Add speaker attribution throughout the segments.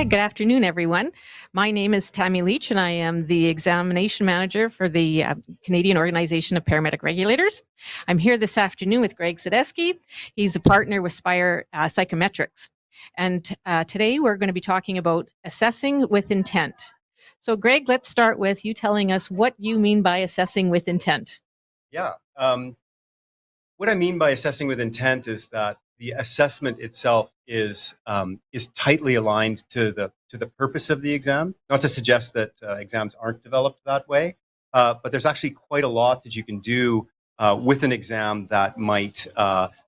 Speaker 1: Hi, good afternoon, everyone. My name is Tammy Leach, and I am the examination manager for the Canadian Organization of Paramedic Regulators. I'm here this afternoon with Greg Sadesky. He's a partner with Spire Psychometrics. And today we're going to be talking about assessing with intent. So, Greg, let's start with you telling us what you mean by assessing with intent.
Speaker 2: Yeah. What I mean by assessing with intent is that the assessment itself is tightly aligned to the purpose of the exam. Not to suggest that exams aren't developed that way, but there's actually quite a lot that you can do with an exam that might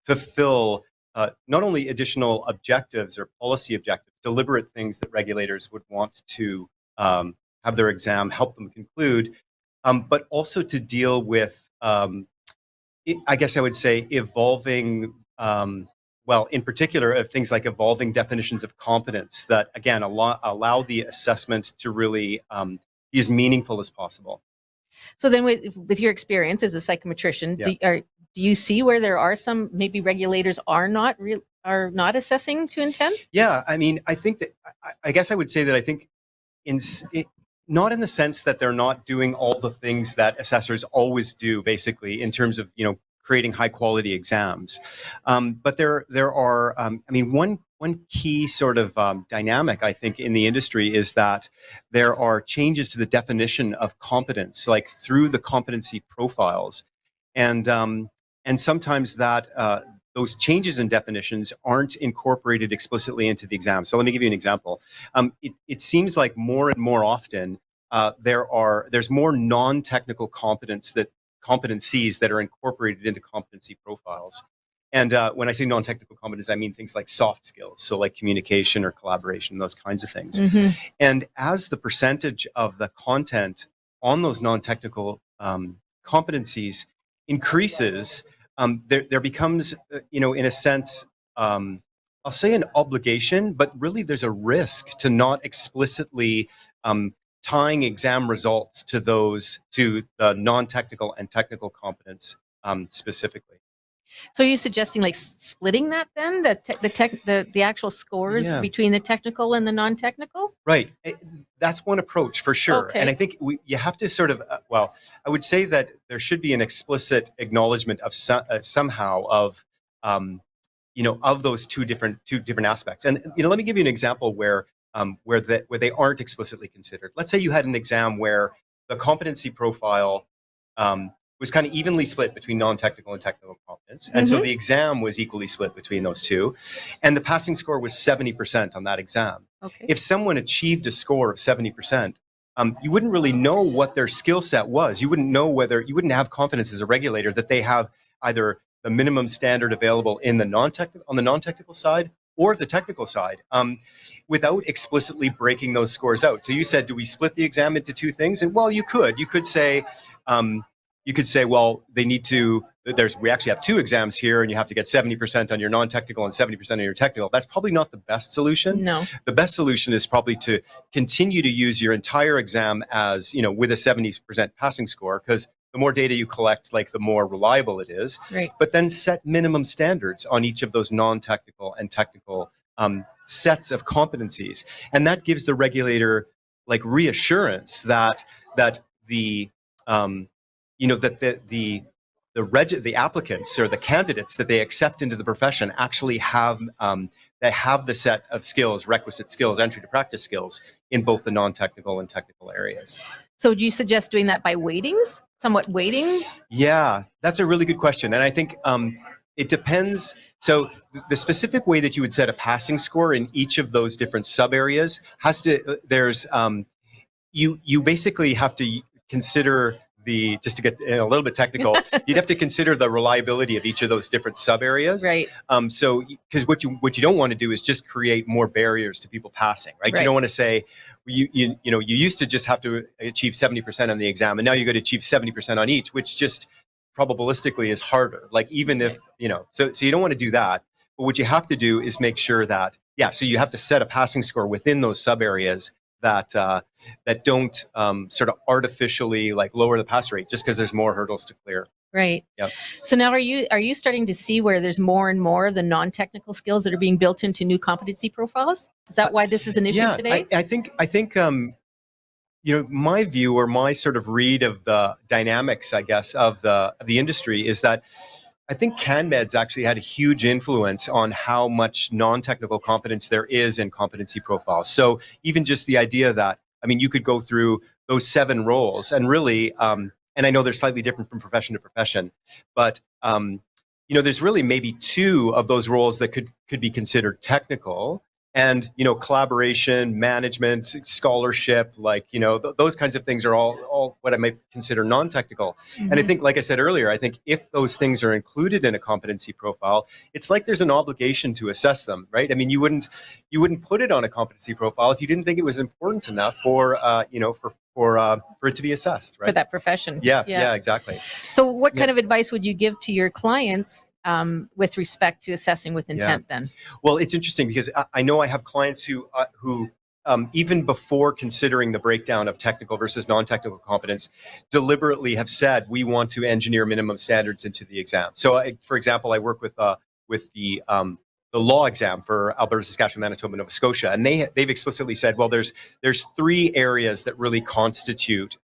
Speaker 2: fulfill not only additional objectives or policy objectives, deliberate things that regulators would want to have their exam help them conclude, but also to deal with, I guess I would say, evolving, well, in particular, things like evolving definitions of competence that, again, allow the assessment to really be as meaningful as possible.
Speaker 1: So then with your experience as a psychometrician, do you see where there are some, maybe regulators are not assessing to intent?
Speaker 2: Yeah, I mean, I think that, I guess I would say that I think not in the sense that they're not doing all the things that assessors always do, basically, in terms of, creating high quality exams. But there are, I mean, one key sort of dynamic, I think, in the industry is that there are changes to the definition of competence, like through the competency profiles. And sometimes that those changes in definitions aren't incorporated explicitly into the exam. So let me give you an example. It seems like more and more often there's more non-technical competencies that are incorporated into competency profiles. And when I say non-technical competence, I mean things like soft skills, so like communication or collaboration, those kinds of things. Mm-hmm. And as the percentage of the content on those non-technical competencies increases, there becomes, in a sense, I'll say an obligation, but really there's a risk to not explicitly tying exam results to the non-technical and technical competence specifically.
Speaker 1: So are you suggesting like splitting that then, the actual scores between the technical and the non-technical?
Speaker 2: Right. That's one approach for sure. Okay. And I think you have to sort of, I would say that there should be an explicit acknowledgement of somehow of, of those two different aspects. And, let me give you an example where they aren't explicitly considered. Let's say you had an exam where the competency profile was kind of evenly split between non-technical and technical competence. And so the exam was equally split between those two. And the passing score was 70% on that exam. Okay. If someone achieved a score of 70%, you wouldn't really know what their skill set was. You wouldn't know you wouldn't have confidence as a regulator that they have either the minimum standard available on the non-technical side or the technical side, without explicitly breaking those scores out. So you said, do we split the exam into two things? And well, you could say, well, they need to, we actually have two exams here and you have to get 70% on your non-technical and 70% on your technical. That's probably not the best solution.
Speaker 1: No.
Speaker 2: The best solution is probably to continue to use your entire exam as, with a 70% passing score, because the more data you collect, the more reliable it is.
Speaker 1: Right.
Speaker 2: But then set minimum standards on each of those non-technical and technical sets of competencies. And that gives the regulator reassurance that the applicants or the candidates that they accept into the profession actually have they have the set of skills, requisite skills, entry to practice skills in both the non-technical and technical areas.
Speaker 1: So do you suggest doing that by weightings? Somewhat weighting?
Speaker 2: Yeah, that's a really good question. And I think it depends. So the specific way that you would set a passing score in each of those different sub areas you basically have to consider just to get a little bit technical, you'd have to consider the reliability of each of those different sub areas.
Speaker 1: Right.
Speaker 2: So, because what you don't want to do is just create more barriers to people passing, right? You don't want to say, you used to just have to achieve 70% on the exam, and now you got to achieve 70% on each, which just probabilistically is harder. Even if, so you don't want to do that. But what you have to do is make sure that, so you have to set a passing score within those sub areas that don't sort of artificially lower the pass rate just because there's more hurdles to clear.
Speaker 1: Right.
Speaker 2: Yep.
Speaker 1: So now are you starting to see where there's more and more of the non-technical skills that are being built into new competency profiles? Is that why this is an issue
Speaker 2: Yeah,
Speaker 1: today?
Speaker 2: I think my view or my sort of read of the dynamics, I guess, of the industry is that I think CanMed's actually had a huge influence on how much non-technical competence there is in competency profiles. So even just the idea that, I mean, you could go through those 7 roles and really, and I know they're slightly different from profession to profession, but there's really maybe 2 of those roles that could be considered technical. And collaboration, management, scholarship, those kinds of things are all what I might consider non-technical.
Speaker 1: Mm-hmm.
Speaker 2: And I think, like I said earlier, I think if those things are included in a competency profile, it's like there's an obligation to assess them, right? I mean, you wouldn't put it on a competency profile if you didn't think it was important enough for it to be assessed, right?
Speaker 1: For that profession.
Speaker 2: Yeah, exactly.
Speaker 1: So what kind of advice would you give to your clients with respect to assessing with intent then?
Speaker 2: Well, it's interesting because I know I have clients who even before considering the breakdown of technical versus non-technical competence, deliberately have said, we want to engineer minimum standards into the exam. So, for example, I work with the law exam for Alberta, Saskatchewan, Manitoba, Nova Scotia, and they've explicitly said, well, there's 3 areas that really constitute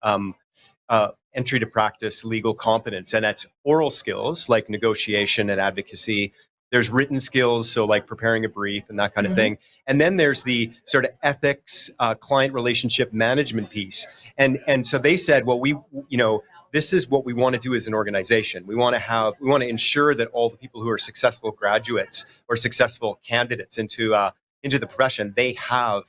Speaker 2: entry to practice legal competence, and that's oral skills like negotiation and advocacy. There's written skills, so like preparing a brief and that kind of thing. And then there's the sort of ethics, client relationship management piece. And so they said, well, this is what we want to do as an organization. We want to ensure that all the people who are successful graduates or successful candidates into the profession, they have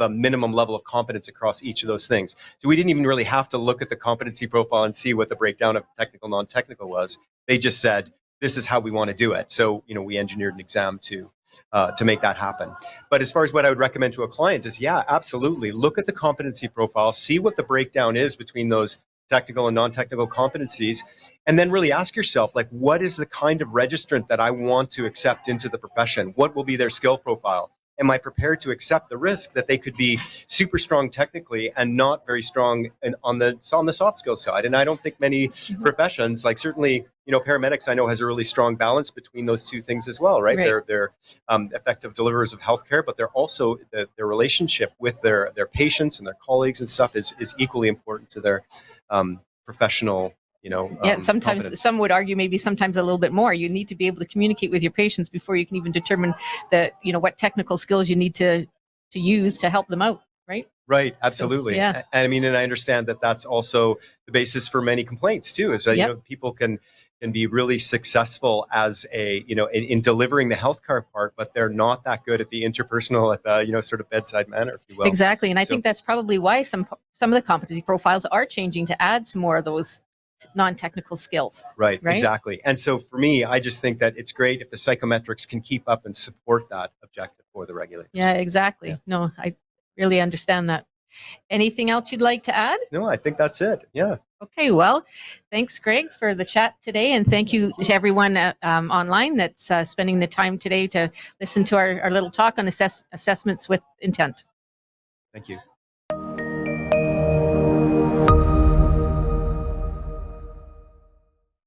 Speaker 2: a minimum level of competence across each of those things. So we didn't even really have to look at the competency profile and see what the breakdown of technical, non-technical was. They just said, this is how we want to do it. So, we engineered an exam to make that happen. But as far as what I would recommend to a client is, yeah, absolutely. Look at the competency profile, see what the breakdown is between those technical and non-technical competencies, and then really ask yourself, like, what is the kind of registrant that I want to accept into the profession? What will be their skill profile? Am I prepared to accept the risk that they could be super strong technically and not very strong on the soft skills side? And I don't think many professions, like certainly, paramedics, I know has a really strong balance between those 2 things as well, right? They're effective deliverers of healthcare, but they're also their relationship with their patients and their colleagues and stuff is equally important to their professional.
Speaker 1: Sometimes
Speaker 2: competence.
Speaker 1: some would argue maybe sometimes a little bit more. You need to be able to communicate with your patients before you can even determine what technical skills you need to use to help them out, right?
Speaker 2: Right, absolutely.
Speaker 1: So,
Speaker 2: And I understand that that's also the basis for many complaints too, is that people can be really successful as in delivering the healthcare part, but they're not that good at the interpersonal, at the sort of bedside manner, if you will.
Speaker 1: Exactly, and I think that's probably why some of the competency profiles are changing to add some more of those non-technical skills.
Speaker 2: Right, exactly. And so for me, I just think that it's great if the psychometrics can keep up and support that objective for the regulators.
Speaker 1: Yeah, exactly. Yeah. No, I really understand that. Anything else you'd like to add?
Speaker 2: No, I think that's it. Yeah.
Speaker 1: Okay, well, thanks, Greg, for the chat today. And thank you to everyone online that's spending the time today to listen to our little talk on assessments with intent.
Speaker 2: Thank you.